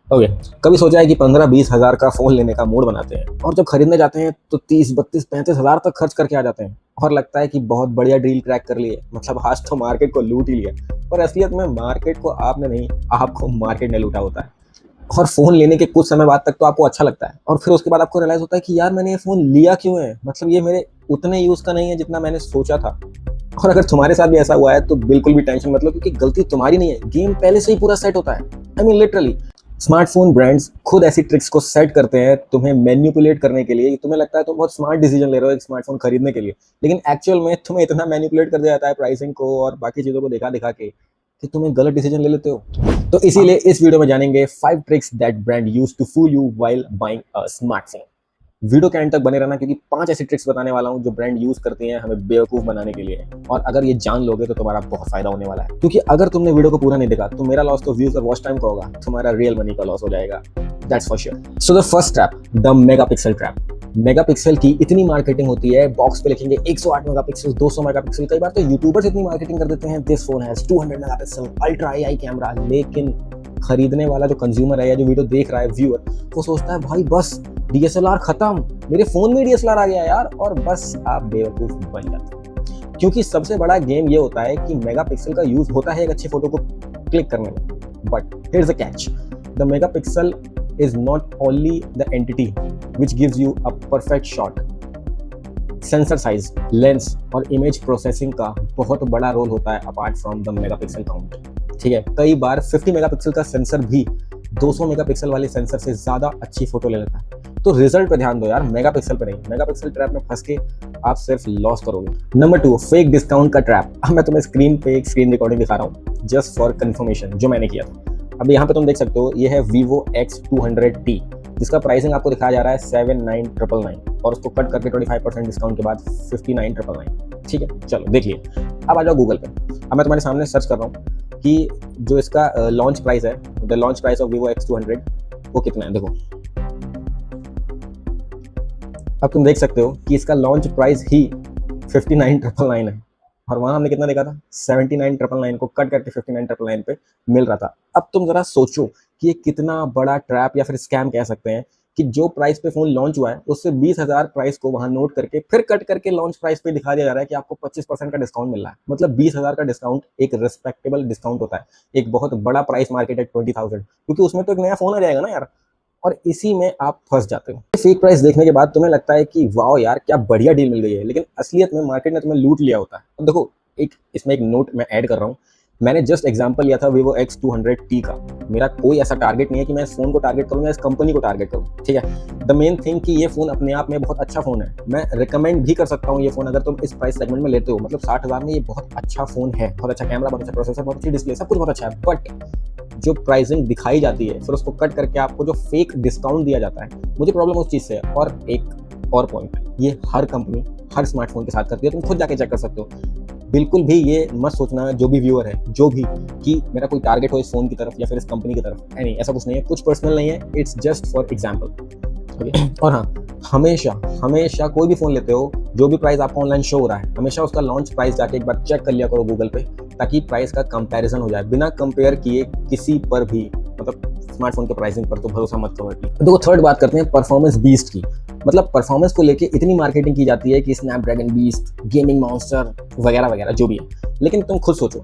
Okay, कभी सोचा है कि 15-20 हज़ार का फ़ोन लेने का मूड बनाते हैं और जब खरीदने जाते हैं तो 30-32-35 हज़ार तक खर्च करके आ जाते हैं और लगता है कि बहुत बढ़िया डील क्रैक कर ली है, मतलब आज तो मार्केट को लूट ही लिया। पर असलियत में मार्केट को आपने नहीं, आपको मार्केट ने लूटा होता है। और फ़ोन लेने के कुछ समय बाद तक तो आपको अच्छा लगता है और फिर उसके बाद आपको रियलाइज़ होता है कि यार मैंने ये फ़ोन लिया क्यों है? मतलब ये मेरे उतने यूज़ का नहीं है जितना मैंने सोचा था। और अगर तुम्हारे साथ भी ऐसा हुआ है तो बिल्कुल भी टेंशन मत लो, क्योंकि गलती तुम्हारी नहीं है, गेम पहले से ही पूरा सेट होता है। I mean literally smartphone brands खुद ऐसी ट्रिक्स को सेट करते हैं तुम्हें मैनिपुलेट करने के लिए। तुम्हें लगता है तुम बहुत स्मार्ट डिसीजन ले रहे हो एक स्मार्टफ़ोन खरीदने के लिए, लेकिन एक्चुअल में तुम्हें इतना मैनिपुलेट कर दिया जाता है प्राइसिंग को और बाकी चीज़ों को दिखा-दिखा के कि तुम एक गलत डिसीजन ले लेते हो। तो इसीलिए इस वीडियो में जानेंगे 5 tricks that brand use to fool you while buying a smartphone. Video के एंड तक बने रहना, क्योंकि 5 ऐसी ट्रिक्स बताने वाला हूँ जो ब्रांड यूज़ करती हैं हमें बेवकूफ़ बनाने के लिए। और अगर ये जान लोगे तो तुम्हारा बहुत फ़ायदा होने वाला है, क्योंकि अगर तुमने वीडियो को पूरा नहीं देखा तो मेरा लॉस तो व्यूज़ और वॉच टाइम का होगा, तुम्हारा रियल मनी का लॉस हो जाएगा। That's for sure. So the first trap, the megapixel trap. Megapixel की इतनी मार्केटिंग होती है, बॉक्स पे लिखेंगे 108 मेगापिक्सल, 200 मेगापिक्सल। कई बार तो यूट्यूबर्स इतनी मार्केटिंग कर देते हैं, this phone has 200 megapixel ultra AI camera, लेकिन खरीदने वाला जो कंज्यूमर है या जो वीडियो देख रहा है व्यूअर, वो सोचता है भाई बस डीएसएलआर खत्म, मेरे फोन में डीएसएलआर आ गया यार, और बस आप बेवकूफ बन जाते हैं। क्योंकि सबसे बड़ा गेम ये होता है कि मेगापिक्सल का यूज होता है एक अच्छी फोटो को क्लिक करने में, but here is the catch, the megapixel is not only the entity which gives you a perfect shot. Sensor size, lens और इमेज प्रोसेसिंग का बहुत बड़ा रोल होता है apart from the megapixel count. ठीक है, कई बार 50 मेगापिक्सल का सेंसर भी 200 मेगापिक्सल वाले सेंसर से ज्यादा अच्छी फोटो ले लेता है। तो रिजल्ट पे ध्यान दो यार, मेगापिक्सल पे नहीं। मेगापिक्सल ट्रैप में फंस के आप सिर्फ लॉस करोगे। नंबर 2, फेक डिस्काउंट का ट्रैप। अब मैं तुम्हें स्क्रीन पे एक स्क्रीन रिकॉर्डिंग दिखा रहा हूँ जस्ट फॉर कंफर्मेशन, जो मैंने किया था। अब यहाँ पे तुम देख सकते हो, ये है Vivo X200T, जिसका प्राइसिंग आपको दिखाया जा रहा है 79,999 और उसको कट करके 25% डिस्काउंट के बाद 59,999। ठीक है, चलो देखिए। अब आ जाओ गूगल पे। अब मैं तुम्हारे सामने सर्च कर रहा हूँ कि जो इसका लॉन्च प्राइस है, the launch price of Vivo X200 वो कितना है। देखो, अब तुम देख सकते हो कि इसका लॉन्च प्राइस ही 59,999 है और वहां हमने कितना देखा था, 79,999 को कट करके 59,999 पे मिल रहा था। अब तुम जरा सोचो कि ये कितना बड़ा ट्रैप या फिर स्कैम कह सकते हैं कि जो प्राइस पे फोन लॉन्च हुआ है उससे 20,000 प्राइस को वहां नोट करके फिर कट करके लॉन्च प्राइस पे दिखा दिया जा रहा है कि आपको 25% का डिस्काउंट मिल रहा है। मतलब 20,000 का डिस्काउंट एक रिस्पेक्टेबल डिस्काउंट होता है। एक बहुत बड़ा प्राइस मार्केट है 20,000, क्योंकि उसमें तो एक नया फोन आ जाएगा ना यार, और इसी में आप फंस जाते हो। फेक प्राइस देखने के बाद तुम्हें लगता है कि वाओ यार क्या बढ़िया डील मिल गई है, लेकिन असलियत में मार्केट ने तुम्हें लूट लिया होता है। अब देखो, इसमें एक नोट मैं ऐड कर रहा हूँ। मैंने जस्ट एग्जांपल लिया था Vivo X200T का। मेरा कोई ऐसा टारगेट नहीं है कि मैं इस फोन को टारगेट करूँ या इस कंपनी को टारगेट करूँ। ठीक है, द मेन थिंग कि ये फोन अपने आप में बहुत अच्छा फोन है। मैं रिकमेंड भी कर सकता हूँ ये फोन अगर तुम इस प्राइस सेगमेंट में लेते हो। मतलब 60,000 में ये बहुत अच्छा फोन है, बहुत अच्छा कैमरा, बहुत अच्छा प्रोसेसर, बहुत अच्छी डिस्प्ले, सब कुछ बहुत अच्छा है। बट जो प्राइसिंग दिखाई जाती है फिर उसको कट करके आपको जो फेक डिस्काउंट दिया जाता है, मुझे प्रॉब्लम उस चीज़ से है। और एक और पॉइंट, ये हर कंपनी हर स्मार्टफोन के साथ करती है, तुम खुद जाके चेक कर सकते हो। बिल्कुल भी ये मत सोचना जो भी व्यूअर है, जो भी, कि मेरा कोई टारगेट हो इस फोन की तरफ या फिर इस कंपनी की तरफ। नहीं, ऐसा कुछ नहीं है, कुछ पर्सनल नहीं है, इट्स जस्ट फॉर एग्जाम्पल। और हाँ, हमेशा हमेशा कोई भी फोन लेते हो, जो भी प्राइस आपको ऑनलाइन शो हो रहा है, हमेशा उसका लॉन्च प्राइस जाके एक बार चेक कर लिया करो गूगल पे, ताकि प्राइस का कंपैरिजन हो जाए। बिना कंपेयर किए किसी पर भी, मतलब स्मार्टफोन के प्राइसिंग पर तो भरोसा मत करो। देखो, थर्ड बात करते हैं परफॉर्मेंस बीस्ट की। मतलब परफॉर्मेंस को लेके इतनी मार्केटिंग की जाती है कि स्नैपड्रैगन बीस्ट, गेमिंग मॉन्स्टर वगैरह वगैरह जो भी है, लेकिन तुम खुद सोचो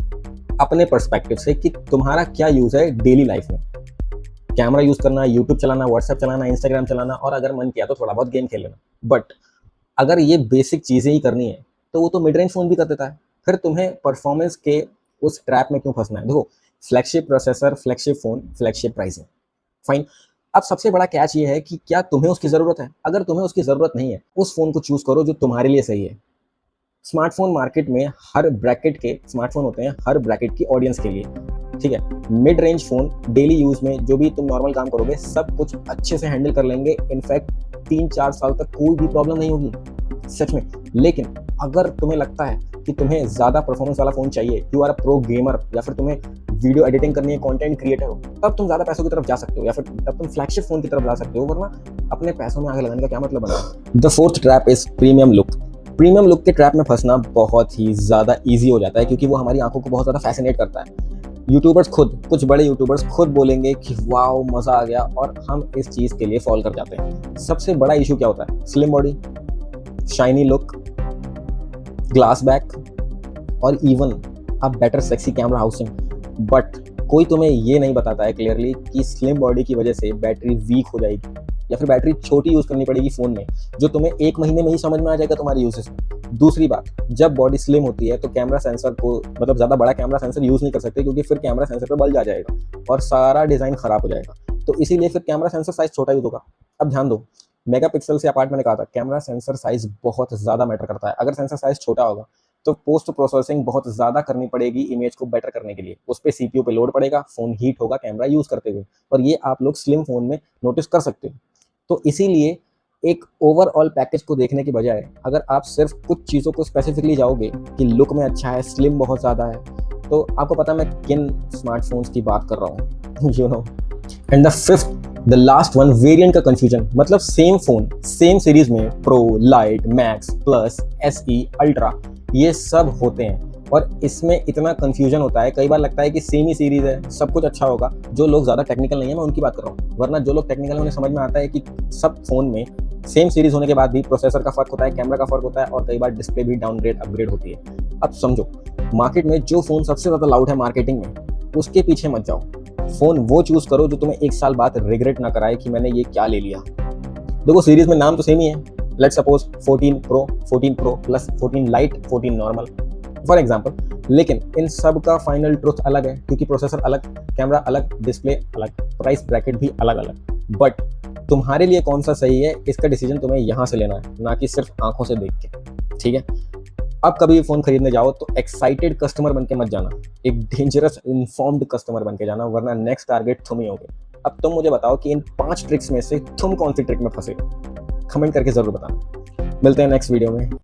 अपने पर्सपेक्टिव से कि तुम्हारा क्या यूज है डेली लाइफ में। कैमरा यूज करना, यूट्यूब चलाना, व्हाट्सएप चलाना, इंस्टाग्राम चलाना, और अगर मन किया तो थोड़ा बहुत गेम खेल लेना। बट अगर ये बेसिक चीजें ही करनी है तो वो तो मिड रेंज फोन भी कर देता है। फिर तुम्हें परफॉर्मेंस के उस ट्रैप में क्यों फंसना है। देखो, flagship processor, flagship phone, flagship pricing, fine. अब सबसे बड़ा कैच ये है कि क्या तुम्हें उसकी जरूरत है। अगर तुम्हें उसकी जरूरत नहीं है, उस फोन को चूज करो जो तुम्हारे लिए सही है। स्मार्टफोन मार्केट में हर ब्रैकेट के स्मार्टफोन होते हैं, हर ब्रैकेट की ऑडियंस के लिए। ठीक है, mid range phone daily use में जो भी तुम नॉर्मल काम करोगे सब कुछ अच्छे से हैंडल कर लेंगे। इनफैक्ट 3-4 साल तक कोई भी प्रॉब्लम नहीं होगी, सच में। लेकिन अगर तुम्हें लगता है कि तुम्हें ज्यादा परफॉर्मेंस वाला फोन चाहिए, you are a pro gamer, या फिर तुम्हें वीडियो एडिटिंग करनी है, कंटेंट क्रिएटर हो, तब तुम ज्यादा पैसों की तरफ जा सकते हो, या फिर तब तुम फ्लैगशिप फोन की तरफ जा सकते हो। वरना अपने पैसों में आगे लगाने का क्या मतलब बना। The fourth trap is premium look. Premium look के ट्रैप में फंसना बहुत ही ज्यादा ईजी हो जाता है, क्योंकि वो हमारी आंखों को बहुत ज्यादा फैसिनेट करता है। यूट्यूबर्स खुद, कुछ बड़े यूट्यूबर्स खुद बोलेंगे कि वाओ मज़ा आ गया, और हम इस चीज़ के लिए फॉल कर जाते हैं। सबसे बड़ा इशू क्या होता है? Slim body, shiny look, glass back, और even a better sexy camera housing. But कोई तुम्हें ये नहीं बताता है क्लियरली कि स्लिम बॉडी की वजह से बैटरी वीक हो जाएगी या फिर बैटरी छोटी यूज़ करनी पड़ेगी फ़ोन में, जो तुम्हें 1 महीने में ही समझ में आ जाएगा तुम्हारे यूजेस में। दूसरी बात, जब बॉडी स्लिम होती है तो कैमरा सेंसर को, मतलब ज़्यादा बड़ा कैमरा सेंसर यूज़ नहीं कर सकते, क्योंकि फिर कैमरा सेंसर पे बल्ज आ जाएगा और सारा डिज़ाइन ख़राब हो जाएगा। तो इसीलिए फिर कैमरा सेंसर साइज़ छोटा यूज़ होगा। अब ध्यान दो, मेगापिक्सल से अपार्ट मैंने कहा था, कैमरा सेंसर साइज़ बहुत ज़्यादा मैटर करता है। अगर सेंसर साइज़ छोटा होगा तो पोस्ट प्रोसेसिंग बहुत ज़्यादा करनी पड़ेगी इमेज को बेटर करने के लिए। उस पे सीपीयू पे लोड पड़ेगा, फ़ोन हीट होगा कैमरा यूज़ करते हुए, और ये आप लोग स्लिम फ़ोन में नोटिस कर सकते हो। तो इसीलिए एक ओवरऑल पैकेज को देखने की बजाय अगर आप सिर्फ कुछ चीज़ों को स्पेसिफिकली जाओगे कि लुक में अच्छा है, स्लिम बहुत ज़्यादा है, तो आपको पता है मैं किन स्मार्टफोन्स की बात कर रहा हूँ, you know. And the fifth, the last one, variant का कंफ्यूजन। मतलब सेम फोन, सेम सीरीज में pro, lite, max, plus, SE, ultra, ये सब होते हैं, और इसमें इतना कंफ्यूजन होता है, कई बार लगता है कि सेम ही सीरीज है, सब कुछ अच्छा होगा। जो लोग ज़्यादा टेक्निकल नहीं है मैं उनकी बात कर रहा हूँ, वरना जो लोग टेक्निकल हैं उन्हें समझ में आता है कि सब फोन में सेम सीरीज होने के बाद भी प्रोसेसर का फर्क होता है, कैमरा का फर्क होता है, और कई बार डिस्प्ले भी डाउनग्रेड अपग्रेड होती है। अब समझो, मार्केट में जो फोन सबसे ज़्यादा लाउड है मार्केटिंग में, उसके पीछे मत जाओ। फोन वो चूज करो जो तुम्हें 1 साल बाद रिग्रेट ना कराए कि मैंने ये क्या ले लिया। देखो सीरीज में नाम तो सेम ही है, let's suppose 14 pro, 14 pro plus, 14 light, 14 normal for example, लेकिन इन सब का फाइनल ट्रुथ अलग है, क्योंकि प्रोसेसर अलग, कैमरा अलग, डिस्प्ले अलग, प्राइस ब्रैकेट भी अलग अलग। बट तुम्हारे लिए कौन सा सही है, इसका डिसीजन तुम्हें यहाँ से लेना है, ना कि सिर्फ आंखों से देख के, ठीक है। अब कभी भी फोन खरीदने जाओ तो एक्साइटेड कस्टमर बन के मत जाना, एक डेंजरस इन्फॉर्म्ड कस्टमर बन के जाना, वरना नेक्स्ट टारगेट तुम ही होगे। अब तुम मुझे बताओ कि इन 5 ट्रिक्स में से तुम कौन सी ट्रिक में फंसे, कमेंट करके जरूर बताना। मिलते हैं नेक्स्ट वीडियो में।